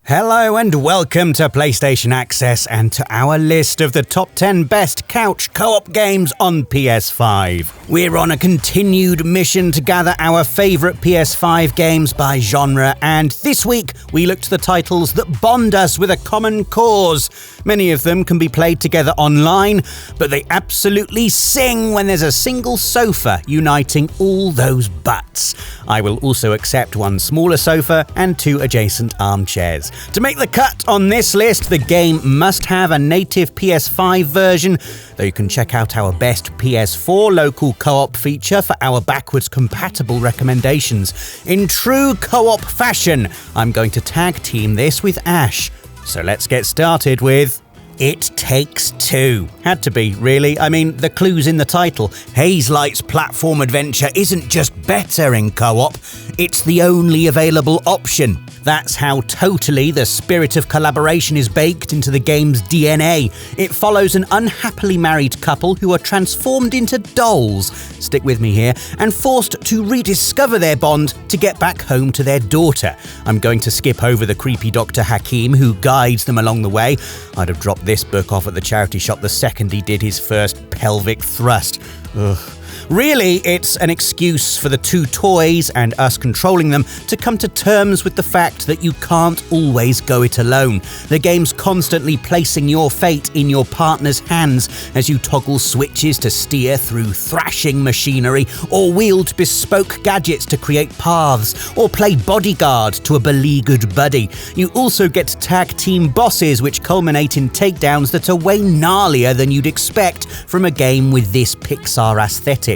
Hello and welcome to PlayStation Access and to our list of the top 10 best couch co-op games on PS5. We're on a continued mission to gather our favourite PS5 games by genre, and this week we look to the titles that bond us with a common cause. Many of them can be played together online, but they absolutely sing when there's a single sofa uniting all those butts. I will also accept one smaller sofa and 2 adjacent armchairs. To make the cut on this list, the game must have a native PS5 version, though you can check out our best PS4 local co-op feature for our backwards compatible recommendations. In true co-op fashion, I'm going to tag team this with Ash. So let's get started with It Takes Two. Had to be, really. I mean, the clue's in the title. Hazelight's platform adventure isn't just better in co-op, it's the only available option. That's how totally the spirit of collaboration is baked into the game's DNA. It follows an unhappily married couple who are transformed into dolls, stick with me here, and forced to rediscover their bond to get back home to their daughter. I'm going to skip over the creepy Dr. Hakim who guides them along the way. I'd have dropped this book off at the charity shop the second he did his first pelvic thrust. Ugh. Really, it's an excuse for the 2 toys and us controlling them to come to terms with the fact that you can't always go it alone. The game's constantly placing your fate in your partner's hands as you toggle switches to steer through thrashing machinery, or wield bespoke gadgets to create paths, or play bodyguard to a beleaguered buddy. You also get tag team bosses which culminate in takedowns that are way gnarlier than you'd expect from a game with this Pixar aesthetic.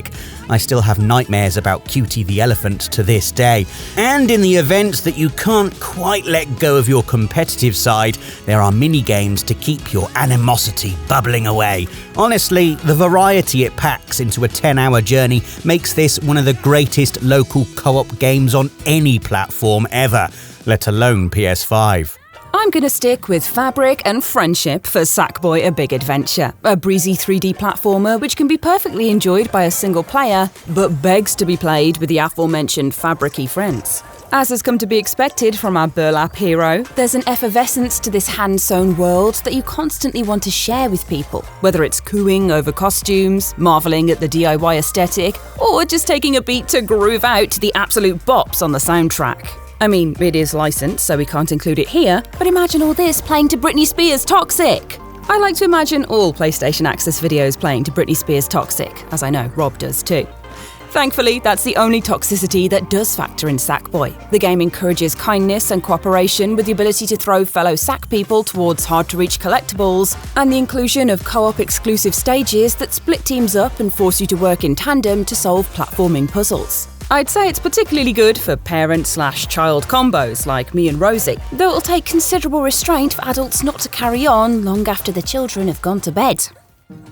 I still have nightmares about Cutie the Elephant to this day. And in the event that you can't quite let go of your competitive side, there are mini-games to keep your animosity bubbling away. Honestly, the variety it packs into a 10-hour journey makes this one of the greatest local co-op games on any platform ever, let alone PS5. I'm going to stick with Fabric and Friendship for Sackboy A Big Adventure, a breezy 3D platformer which can be perfectly enjoyed by a single player, but begs to be played with the aforementioned fabric-y friends. As has come to be expected from our burlap hero, there's an effervescence to this hand-sewn world that you constantly want to share with people, whether it's cooing over costumes, marvelling at the DIY aesthetic, or just taking a beat to groove out to the absolute bops on the soundtrack. I mean, it is licensed, so we can't include it here, but imagine all this playing to Britney Spears' Toxic! I like to imagine all PlayStation Access videos playing to Britney Spears' Toxic, as I know Rob does too. Thankfully, that's the only toxicity that does factor in Sackboy. The game encourages kindness and cooperation with the ability to throw fellow Sack people towards hard-to-reach collectibles, and the inclusion of co-op exclusive stages that split teams up and force you to work in tandem to solve platforming puzzles. I'd say it's particularly good for parent/child combos like me and Rosie, though it'll take considerable restraint for adults not to carry on long after the children have gone to bed.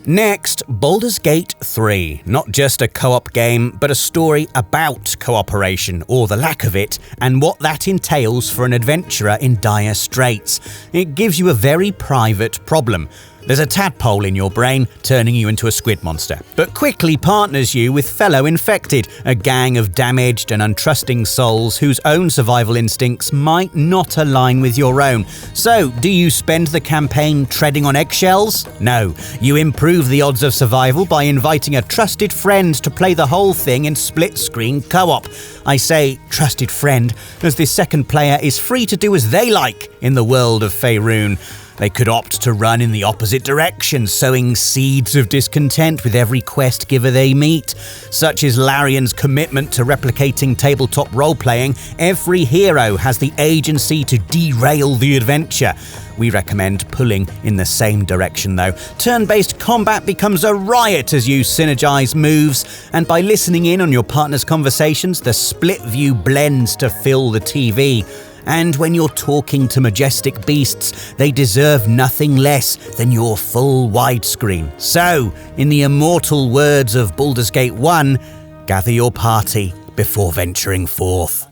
Next, Baldur's Gate 3. Not just a co-op game, but a story about cooperation, or the lack of it, and what that entails for an adventurer in dire straits. It gives you a very private problem. There's a tadpole in your brain, turning you into a squid monster, but quickly partners you with fellow infected, a gang of damaged and untrusting souls whose own survival instincts might not align with your own. So, do you spend the campaign treading on eggshells? No, you improve the odds of survival by inviting a trusted friend to play the whole thing in split-screen co-op. I say trusted friend, as this second player is free to do as they like in the world of Faerun. They could opt to run in the opposite direction, sowing seeds of discontent with every quest giver they meet. Such is Larian's commitment to replicating tabletop role-playing. Every hero has the agency to derail the adventure. We recommend pulling in the same direction though. Turn-based combat becomes a riot as you synergize moves, and by listening in on your partner's conversations, the split view blends to fill the TV. And when you're talking to majestic beasts, they deserve nothing less than your full widescreen. So, in the immortal words of Baldur's Gate 1, gather your party before venturing forth.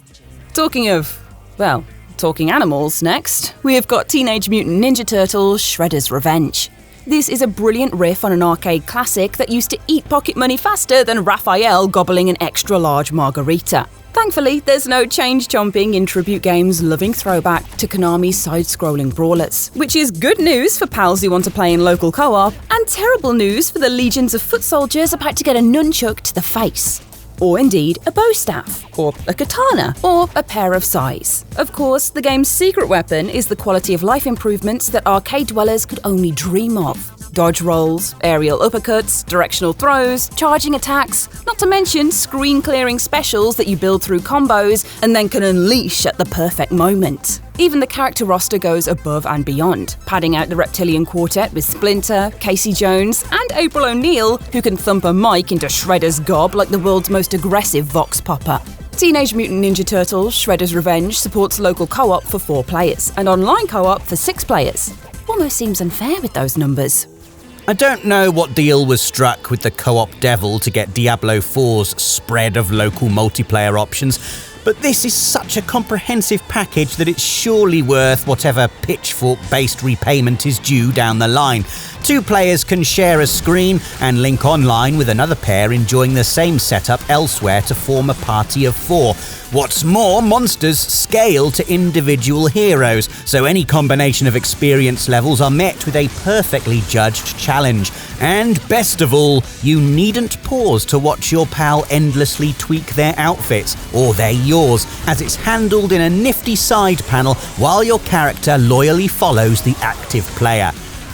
Talking animals next, we have got Teenage Mutant Ninja Turtles Shredder's Revenge. This is a brilliant riff on an arcade classic that used to eat pocket money faster than Raphael gobbling an extra-large margarita. Thankfully, there's no change-chomping in Tribute Games' loving throwback to Konami's side-scrolling brawlers, which is good news for pals who want to play in local co-op, and terrible news for the legions of foot soldiers about to get a nunchuck to the face. Or indeed, a bow staff, or a katana, or a pair of sais. Of course, the game's secret weapon is the quality of life improvements that arcade dwellers could only dream of. Dodge rolls, aerial uppercuts, directional throws, charging attacks, not to mention screen-clearing specials that you build through combos and then can unleash at the perfect moment. Even the character roster goes above and beyond, padding out the Reptilian Quartet with Splinter, Casey Jones, and April O'Neil, who can thump a mic into Shredder's gob like the world's most aggressive vox popper. Teenage Mutant Ninja Turtles Shredder's Revenge supports local co-op for 4 players, and online co-op for 6 players. Almost seems unfair with those numbers. I don't know what deal was struck with the co-op devil to get Diablo 4's spread of local multiplayer options, but this is such a comprehensive package that it's surely worth whatever pitchfork-based repayment is due down the line. 2 players can share a screen and link online with another pair enjoying the same setup elsewhere to form a party of 4. What's more, monsters scale to individual heroes, so any combination of experience levels are met with a perfectly judged challenge. And best of all, you needn't pause to watch your pal endlessly tweak their outfits, or they're yours, as it's handled in a nifty side panel while your character loyally follows the active player.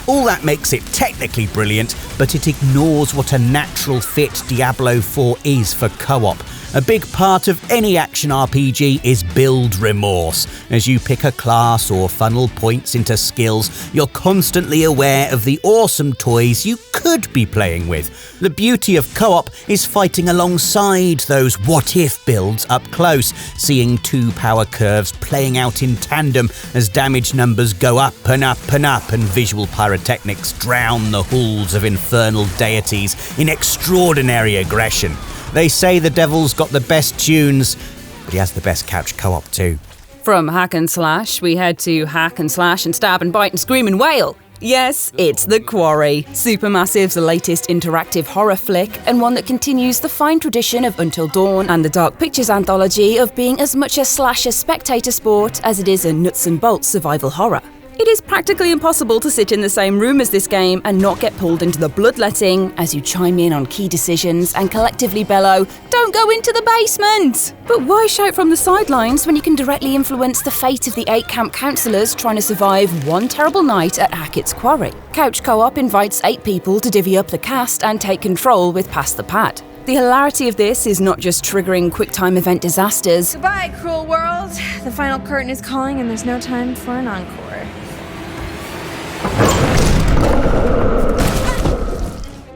All that makes it technically brilliant, but it ignores what a natural fit Diablo 4 is for co-op. A big part of any action RPG is build remorse. As you pick a class or funnel points into skills, you're constantly aware of the awesome toys you could be playing with. The beauty of co-op is fighting alongside those what-if builds up close, seeing 2 power curves playing out in tandem as damage numbers go up and up and up and visual pyrotechnics drown the halls of infernal deities in extraordinary aggression. They say the devil's got the best tunes, but he has the best couch co-op too. From hack and slash, we head to hack and slash and stab and bite and scream and wail. Yes, it's The Quarry, Supermassive's latest interactive horror flick, and one that continues the fine tradition of Until Dawn and the Dark Pictures anthology of being as much a slasher spectator sport as it is a nuts and bolts survival horror. It is practically impossible to sit in the same room as this game and not get pulled into the bloodletting as you chime in on key decisions and collectively bellow, "Don't go into the basement!" But why shout from the sidelines when you can directly influence the fate of the 8 camp counsellors trying to survive one terrible night at Hackett's Quarry? Couch Co-op invites 8 people to divvy up the cast and take control with Pass the Pad. The hilarity of this is not just triggering QuickTime event disasters. Goodbye, cruel world. The final curtain is calling and there's no time for an encore.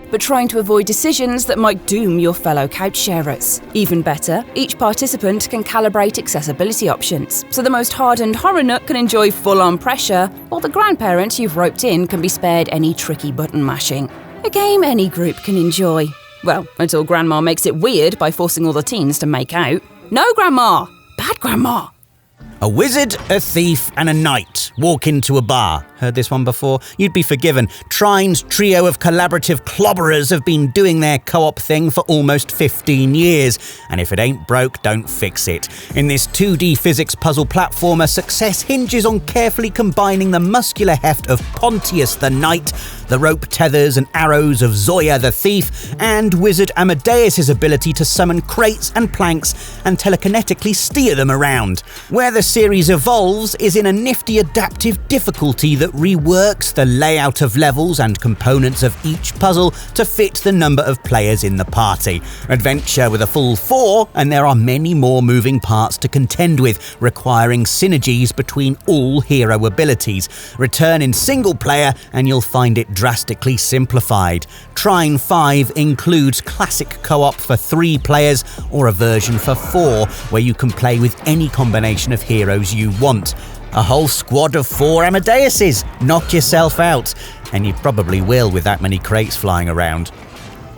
But trying to avoid decisions that might doom your fellow couch sharers. Even better, each participant can calibrate accessibility options, so the most hardened horror nut can enjoy full-on pressure, while the grandparent you've roped in can be spared any tricky button mashing. A game any group can enjoy. Well, until Grandma makes it weird by forcing all the teens to make out. No, Grandma! Bad Grandma! A wizard, a thief, and a knight walk into a bar. Heard this one before? You'd be forgiven. Trine's trio of collaborative clobberers have been doing their co-op thing for almost 15 years. And if it ain't broke, don't fix it. In this 2D physics puzzle platformer, success hinges on carefully combining the muscular heft of Pontius the Knight, the rope tethers and arrows of Zoya the Thief, and wizard Amadeus' ability to summon crates and planks and telekinetically steer them around. Where the series evolves is in a nifty adaptive difficulty that reworks the layout of levels and components of each puzzle to fit the number of players in the party. Adventure with a full 4, and there are many more moving parts to contend with, requiring synergies between all hero abilities. Return in single player and you'll find it drastically simplified. Trine 5 includes classic co-op for 3 players or a version for 4, where you can play with any combination of heroes you want. A whole squad of 4 Amadeuses. Knock yourself out. And you probably will with that many crates flying around.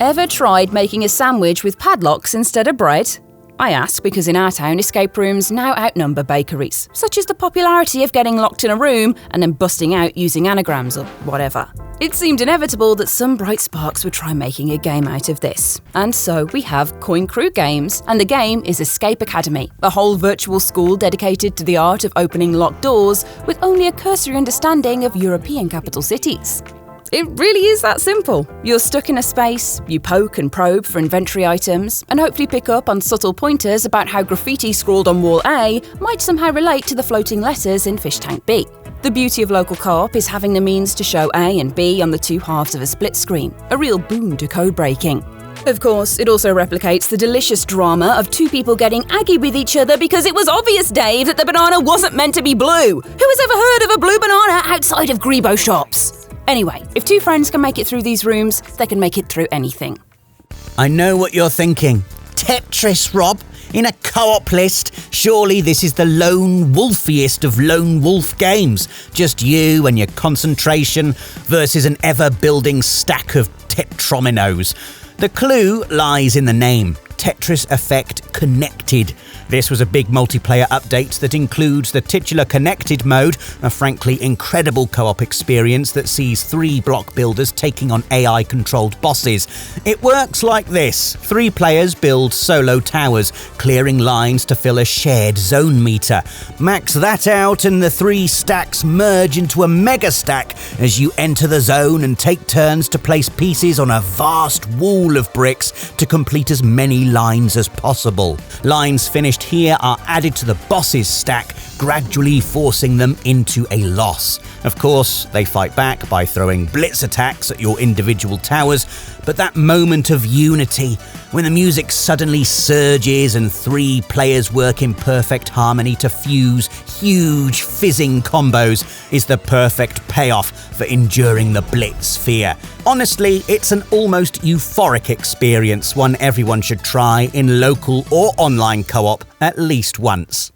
Ever tried making a sandwich with padlocks instead of bread? I ask because in our town, escape rooms now outnumber bakeries, such as the popularity of getting locked in a room and then busting out using anagrams or whatever. It seemed inevitable that some bright sparks would try making a game out of this. And so we have Coin Crew Games, and the game is Escape Academy, a whole virtual school dedicated to the art of opening locked doors with only a cursory understanding of European capital cities. It really is that simple. You're stuck in a space, you poke and probe for inventory items, and hopefully pick up on subtle pointers about how graffiti scrawled on wall A might somehow relate to the floating letters in fish tank B. The beauty of local co-op is having the means to show A and B on the two halves of a split screen, a real boon to code breaking. Of course, it also replicates the delicious drama of two people getting aggy with each other because it was obvious, Dave, that the banana wasn't meant to be blue. Who has ever heard of a blue banana outside of Grebo shops? Anyway, if two friends can make it through these rooms, they can make it through anything. I know what you're thinking. Tetris, Rob? In a co-op list? Surely this is the lone wolfiest of lone wolf games. Just you and your concentration versus an ever-building stack of tetrominos. The clue lies in the name. Tetris Effect Connected. This was a big multiplayer update that includes the titular Connected mode, a frankly incredible co-op experience that sees 3 block builders taking on AI-controlled bosses. It works like this. 3 players build solo towers, clearing lines to fill a shared zone meter. Max that out and the 3 stacks merge into a mega stack as you enter the zone and take turns to place pieces on a vast wall of bricks to complete as many lines as possible. Lines finished here are added to the boss's stack, gradually forcing them into a loss. Of course, they fight back by throwing blitz attacks at your individual towers, but that moment of unity, when the music suddenly surges and 3 players work in perfect harmony to fuse huge fizzing combos, is the perfect payoff for enduring the blitz fear. Honestly, it's an almost euphoric experience, one everyone should try in local or online co-op at least once.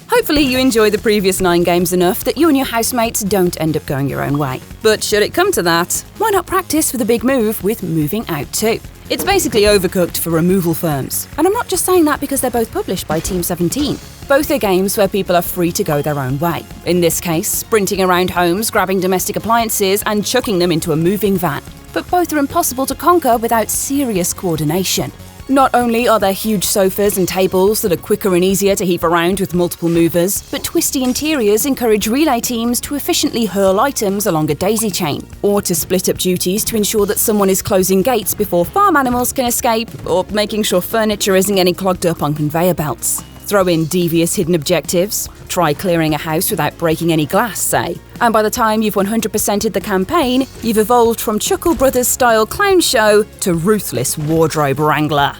Hopefully you enjoy the previous 9 games enough that you and your housemates don't end up going your own way. But should it come to that, why not practice for the big move with Moving Out too? It's basically Overcooked for removal firms. And I'm not just saying that because they're both published by Team 17. Both are games where people are free to go their own way. In this case, sprinting around homes, grabbing domestic appliances and chucking them into a moving van. But both are impossible to conquer without serious coordination. Not only are there huge sofas and tables that are quicker and easier to heap around with multiple movers, but twisty interiors encourage relay teams to efficiently hurl items along a daisy chain, or to split up duties to ensure that someone is closing gates before farm animals can escape, or making sure furniture isn't getting clogged up on conveyor belts. Throw in devious hidden objectives, try clearing a house without breaking any glass, say, and by the time you've 100%ed the campaign, you've evolved from Chuckle Brothers-style clown show to ruthless wardrobe wrangler.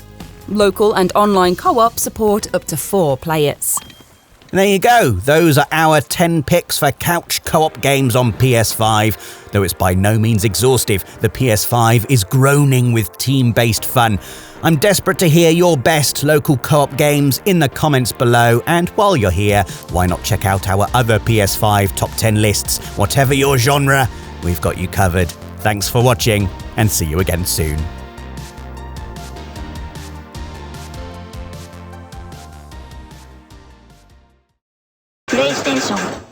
Local and online co-op support up to 4 players. There you go, those are our 10 picks for couch co-op games on PS5. Though it's by no means exhaustive, the PS5 is groaning with team-based fun. I'm desperate to hear your best local co-op games in the comments below, and while you're here, why not check out our other PS5 top 10 lists? Whatever your genre, we've got you covered. Thanks for watching, and see you again soon. PlayStation